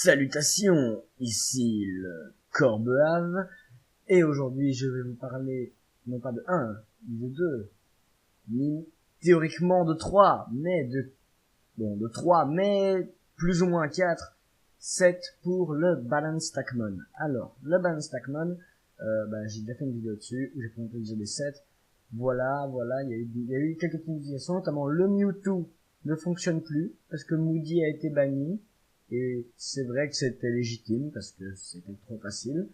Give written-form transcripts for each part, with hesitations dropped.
Salutations, ici le Corbeave, et aujourd'hui je vais vous parler non pas de 1, ni de 2, ni théoriquement de 3, mais de 3, mais plus ou moins 4, 7 pour le Balance Stackmon. Alors, le Balance Stackmon, j'ai déjà fait une vidéo dessus, où j'ai présenté déjà des sets. Voilà, il y a eu quelques modifications, notamment le Mewtwo ne fonctionne plus, parce que Moody a été banni. Et c'est vrai que c'était légitime, parce que c'était trop facile.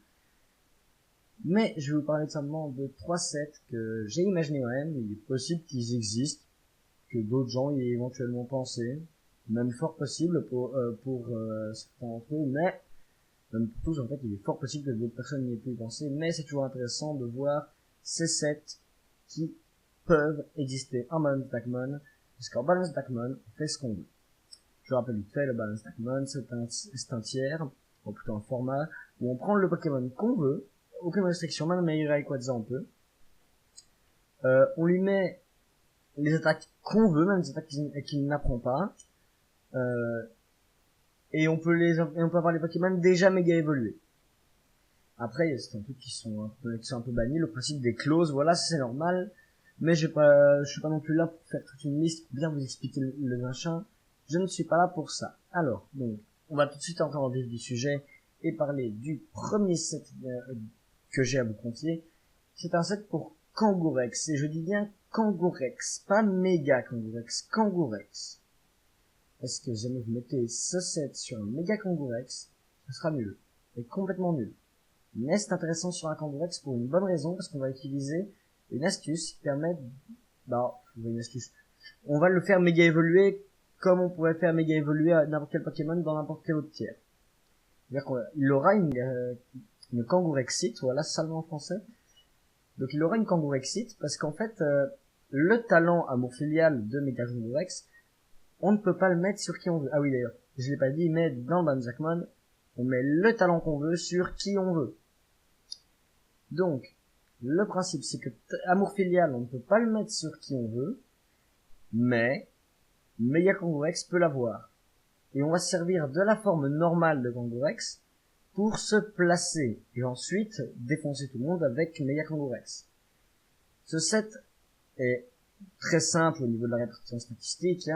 Mais je vais vous parler simplement de 3 sets que j'ai imaginé moi-même. Il est possible qu'ils existent, que d'autres gens y aient éventuellement pensé. Même fort possible pour certains d'entre eux, mais même pour tous en fait, il est fort possible que d'autres personnes n'y aient pu y penser. Mais c'est toujours intéressant de voir ces sets qui peuvent exister en Balance Stackmon, parce qu'en Balance Stackmon, on fait ce qu'on veut. Je rappelle vite fait, le Balance Stackmon, c'est un tiers, ou plutôt un format, où on prend le Pokémon qu'on veut, aucune restriction, même meilleur avec Quadzza on peut. On lui met les attaques qu'on veut, même les attaques qu'il n'apprend pas. Et on peut avoir les Pokémon déjà méga évolués. Après, il y a certains trucs qui sont un peu bannis, le principe des clauses, voilà, c'est normal. Mais je suis pas non plus là pour faire toute une liste, pour bien vous expliquer le machin. Je ne suis pas là pour ça. Alors, donc, on va tout de suite entrer en vif du sujet et parler du premier set que j'ai à vous confier. C'est un set pour Kangourex, et je dis bien Kangourex, pas méga Kangourex, Kangourex. Est-ce que jamais vous mettez ce set sur un méga Kangourex, ce sera nul. Et complètement nul. Mais c'est intéressant sur un Kangourex pour une bonne raison, parce qu'on va utiliser une astuce qui permet, une astuce. On va le faire méga évoluer comme on pourrait faire méga évoluer à n'importe quel Pokémon dans n'importe quel autre tiers. C'est-à-dire qu'il aura une Kangourexite, voilà, salement en français. Donc il aura une Kangourexite, parce qu'en fait, le talent amour filial de Mega Kangourex, on ne peut pas le mettre sur qui on veut. Ah oui d'ailleurs, je l'ai pas dit, mais dans Banzakmon, on met le talent qu'on veut sur qui on veut. Donc, le principe c'est que amour filial, on ne peut pas le mettre sur qui on veut, mais Mega Kangourex peut l'avoir. Et on va se servir de la forme normale de Kangourex pour se placer et ensuite défoncer tout le monde avec Mega Kangourex. Ce set est très simple au niveau de la répartition statistique,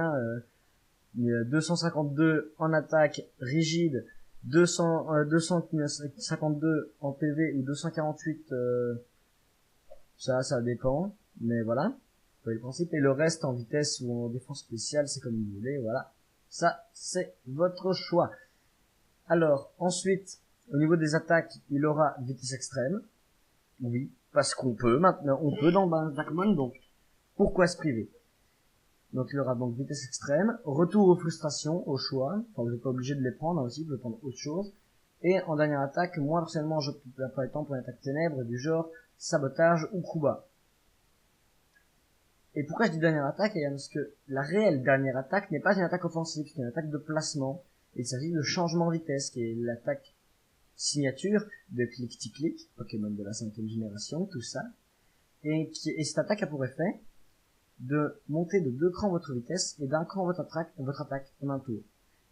252 en attaque rigide, 252 en PV ou 248, ça dépend, mais voilà, le principe. Et le reste en vitesse ou en défense spéciale, c'est comme vous voulez, voilà. Ça, c'est votre choix. Alors, ensuite, au niveau des attaques, il aura vitesse extrême. Oui, parce qu'on peut maintenant, on peut dans Darkmon, donc pourquoi se priver? Donc il aura donc vitesse extrême, retour aux frustrations, au choix, enfin vous n'êtes pas obligé de les prendre aussi, vous pouvez prendre autre chose. Et en dernière attaque, moi personnellement je peux pas le temps pour une attaque ténèbres du genre sabotage ou coup bas. Et pourquoi je dis dernière attaque? Parce que la réelle dernière attaque n'est pas une attaque offensive, c'est une attaque de placement. Il s'agit de changement de vitesse, qui est l'attaque signature de Click-Tic-Click, Pokémon de la 5e génération, tout ça. Et cette attaque a pour effet de monter de 2 crans votre vitesse et d'1 cran votre attaque en un tour.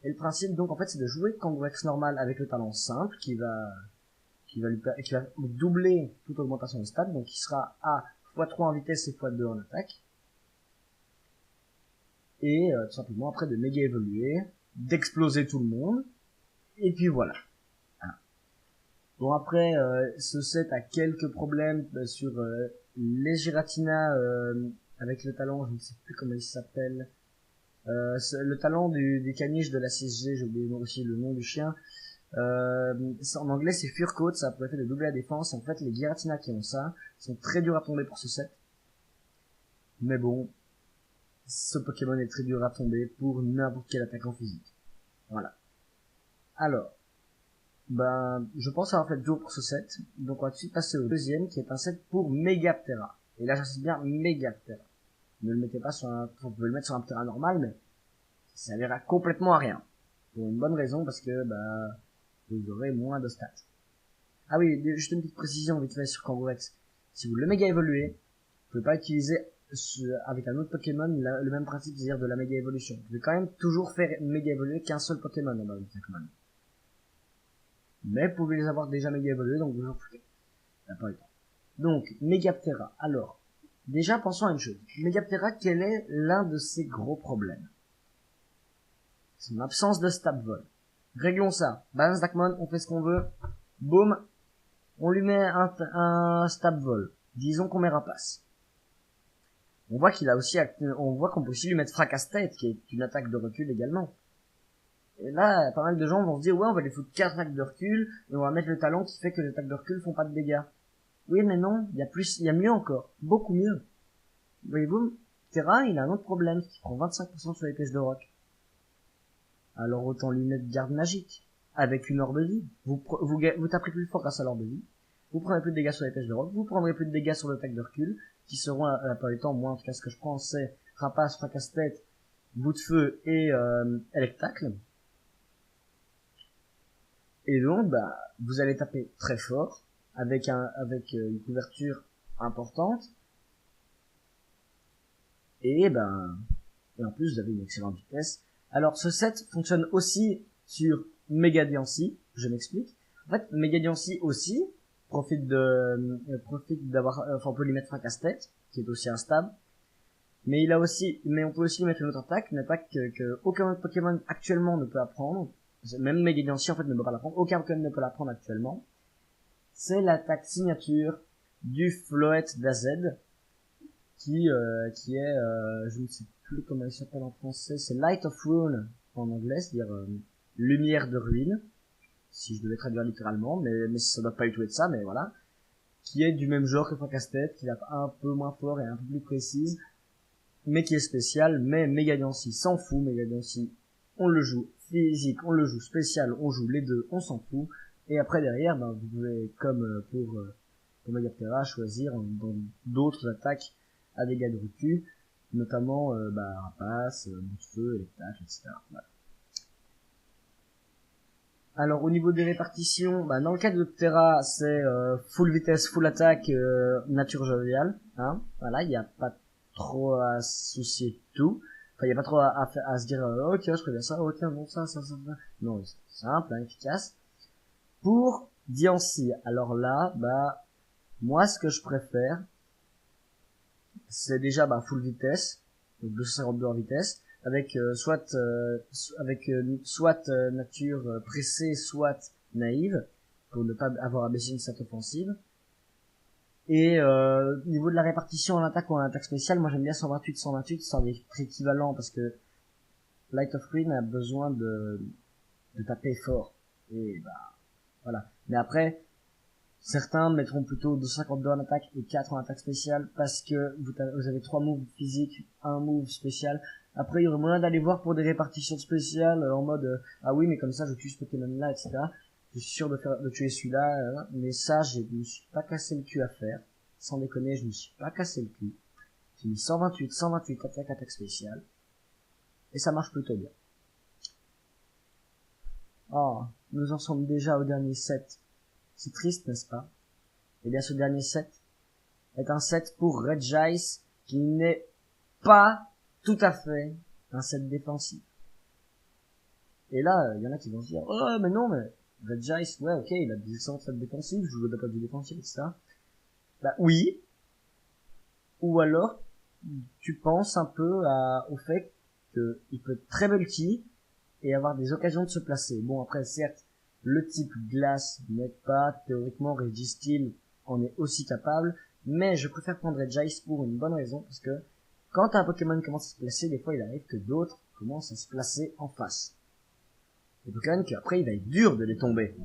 Et le principe donc en fait c'est de jouer Kangourex normal avec le talent simple qui va doubler toute augmentation de stats, donc il sera à x3 en vitesse et x2 en attaque. Et tout simplement après de méga évoluer, d'exploser tout le monde, et puis voilà. Bon après, ce set a quelques problèmes sur les Giratina avec le talent, je ne sais plus comment il s'appelle. Le talent du caniche de la 6G, j'ai oublié aussi le nom du chien. En anglais c'est Furcoat, ça a pour effet de doubler la défense. En fait les Giratina qui ont ça sont très durs à tomber pour ce set. Mais bon, ce Pokémon est très dur à tomber pour n'importe quel attaquant physique. Voilà. Alors, je pense avoir fait le tour pour ce set. Donc on va tout de suite passer au deuxième qui est un set pour Megaptera. Et là j'insiste bien Megaptera. Ne le mettez pas vous pouvez le mettre sur un Ptera normal, mais ça servira complètement à rien. Pour une bonne raison, parce que, vous aurez moins de stats. Ah oui, juste une petite précision vite fait sur Kangourex. Si vous le méga évoluez, vous pouvez pas utiliser avec un autre Pokémon le même principe, c'est-à-dire de la méga évolution. Vous pouvez quand même toujours faire méga évoluer qu'un seul Pokémon dans Pokémon. mais vous pouvez les avoir déjà méga évolués, donc vous en foutez. Ça n'a pas eu le temps. Donc, Megaptera. Alors, déjà, pensons à une chose. Megaptera, quel est l'un de ses gros problèmes? Son absence de stab vol. Réglons ça. Balance Darkmon, on fait ce qu'on veut. Boum. On lui met un stab vol. Disons qu'on met Rapace. On voit qu'il a aussi, on voit qu'on peut aussi lui mettre Fracasse-tête, qui est une attaque de recul également. Et là, pas mal de gens vont se dire, ouais, on va lui foutre 4 attaques de recul, et on va mettre le talent qui fait que les attaques de recul font pas de dégâts. Oui, mais non, il y a mieux encore. Beaucoup mieux. Voyez-vous, Terra, il a un autre problème, qui prend 25% sur les pièces de roc. Alors autant lui mettre garde magique, avec une orbe vie. Vous taperez plus fort grâce à l'orbe vie. Vous prendrez plus de dégâts sur les pièces de roc, vous prendrez plus de dégâts sur l'attaque de recul, qui seront à la plupart du temps, moi en tout cas ce que je prends c'est Rapace, Fracasse-tête, Bout de feu et Electacle. Et donc bah vous allez taper très fort, avec une couverture importante. Et en plus vous avez une excellente vitesse. Alors ce set fonctionne aussi sur Megadiancy, je m'explique. En fait, Megadiancy aussi profite d'avoir, on peut lui mettre Fracasse-tête, qui est aussi un stab. Mais on peut aussi lui mettre une autre attaque, que aucun autre Pokémon actuellement ne peut apprendre. Même Megadiancy en fait ne peut pas l'apprendre, aucun Pokémon ne peut l'apprendre actuellement. C'est l'attaque signature du Floet d'AZ, qui est, je ne sais plus comment il s'appelle en français, c'est Light of Ruin en anglais, c'est-à-dire lumière de ruine, si je devais traduire littéralement, mais ça doit pas du tout être ça, mais voilà, qui est du même genre que Fracasse-tête, qui est un peu moins fort et un peu plus précise, mais qui est spécial, mais Megadiancy s'en fout, Megadiancy, on le joue physique, on le joue spécial, on joue les deux, on s'en fout, et après derrière, vous pouvez, comme pour Megaptera, choisir dans d'autres attaques à dégâts de recul, notamment Rapace, Bout de feu, Electacle, etc. Voilà. Alors au niveau des répartitions, dans le cas de Ptera, c'est full vitesse, full attaque, nature joviale. Hein, voilà, il n'y a pas trop à se soucier de tout. Enfin, il n'y a pas trop à se dire ok, je ferais bien ça, ok, bon ça. Non, c'est simple, efficace. Pour Diancie, alors là, moi ce que je préfère, c'est déjà full vitesse, donc 252 en vitesse, avec soit nature pressée, soit naïve, pour ne pas avoir à baisser une stat offensive. Et niveau de la répartition en attaque ou en attaque spéciale, moi j'aime bien 128, c'est très équivalent parce que Light of Ruin a besoin de taper fort. Et voilà. Mais après, certains mettront plutôt 252 en attaque et 4 en attaque spéciale parce que vous avez 3 moves physiques, 1 move spécial. Après, il y aurait moyen d'aller voir pour des répartitions spéciales en mode ah oui, mais comme ça je tue ce Pokémon là, etc. Je suis sûr de tuer celui-là, mais ça, je me suis pas cassé le cul à faire. Sans déconner, je me suis pas cassé le cul. J'ai mis 128 attaque spéciale. Et ça marche plutôt bien. Oh, nous en sommes déjà au dernier set. C'est triste, n'est-ce pas? Eh bien, ce dernier set est un set pour Regice qui n'est pas tout à fait un set défensif. Et là, il y en a qui vont se dire, oh, mais non, mais Regice, ouais, ok, il a des excellents sets défensifs, je joue d'un point de vue défensif, etc. Oui. Ou alors, tu penses un peu au fait qu'il peut être très bulky et avoir des occasions de se placer. Bon, après, certes, le type glace n'est pas, théoriquement, Registeel en est aussi capable, mais je préfère prendre Regice pour une bonne raison, parce que quand un Pokémon commence à se placer, des fois il arrive que d'autres commencent à se placer en face. Des Pokémon qu'après il va être dur de les tomber.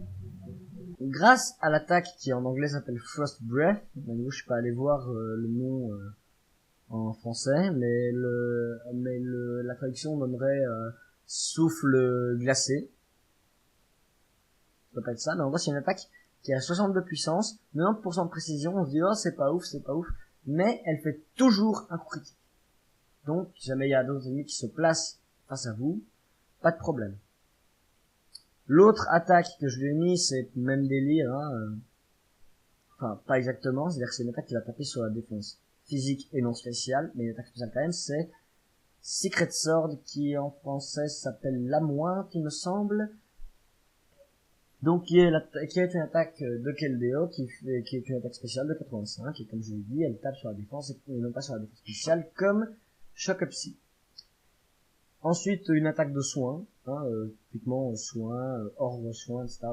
Grâce à l'attaque qui en anglais s'appelle Frost Breath, je suis pas allé voir le nom en français, mais la traduction donnerait souffle glacé. Ça peut pas être ça, mais en gros c'est une attaque qui a 62 de puissance, 90% de précision, on se dit oh c'est pas ouf, mais elle fait toujours un coup critique. Donc si jamais il y a d'autres ennemis qui se placent face à vous, pas de problème. L'autre attaque que je lui ai mis, c'est même délire, enfin pas exactement, c'est-à-dire que c'est une attaque qui va taper sur la défense physique et non spéciale, mais une attaque spéciale quand même, c'est Secret Sword, qui en français s'appelle Lamointe, il me semble. Donc qui est une attaque de Keldeo, qui est une attaque spéciale de 85, et comme je l'ai dit, elle tape sur la défense et non pas sur la défense spéciale, comme Shock Psy. Ensuite, une attaque de soins, typiquement soins, ordre soins, etc.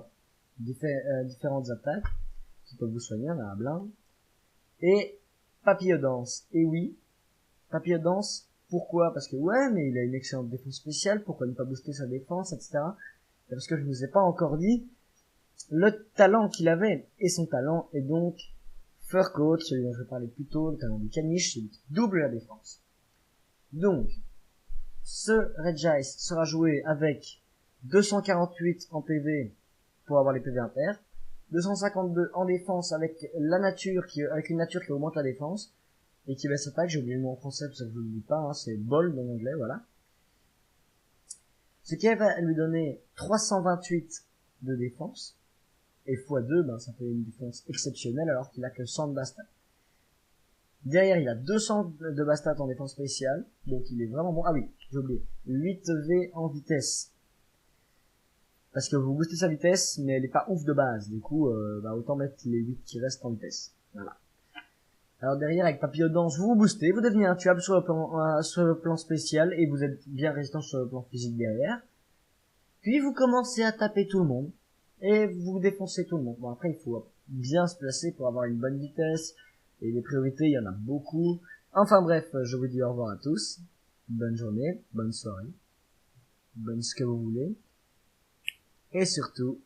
Différentes attaques qui peuvent vous soigner, on a un blinde. Et Papillodance. Et oui, Papillodance, pourquoi? Parce que ouais, mais il a une excellente défense spéciale, pourquoi ne pas booster sa défense, etc. Et parce que je vous ai pas encore dit le talent qu'il avait. Et son talent est donc Fur Coat, celui dont je parlais plus tôt, le talent du caniche, celui qui double la défense. Donc, ce Regice sera joué avec 248 en PV pour avoir les PV impairs, 252 en défense avec avec une nature qui augmente la défense, et qui baisse attaque, j'ai oublié le mot en français parce que je ne le dis pas, c'est bol en anglais, voilà. Ce qui va lui donner 328 de défense, et x2, ça fait une défense exceptionnelle alors qu'il a que 100 de bastat. Derrière, il a 200 de bastat en défense spéciale, donc il est vraiment bon. Ah oui, j'ai oublié, 8V en vitesse. Parce que vous boostez sa vitesse, mais elle est pas ouf de base, du coup, autant mettre les 8 qui restent en vitesse. Voilà. Alors derrière, avec Papillodance, vous boostez, vous devenez intuable sur le plan spécial, et vous êtes bien résistant sur le plan physique derrière. Puis vous commencez à taper tout le monde, et vous défoncez tout le monde. Bon, après, il faut bien se placer pour avoir une bonne vitesse, et les priorités, il y en a beaucoup. Enfin bref, je vous dis au revoir à tous. Bonne journée, bonne soirée, bonne ce que vous voulez. Et surtout,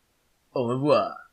au revoir.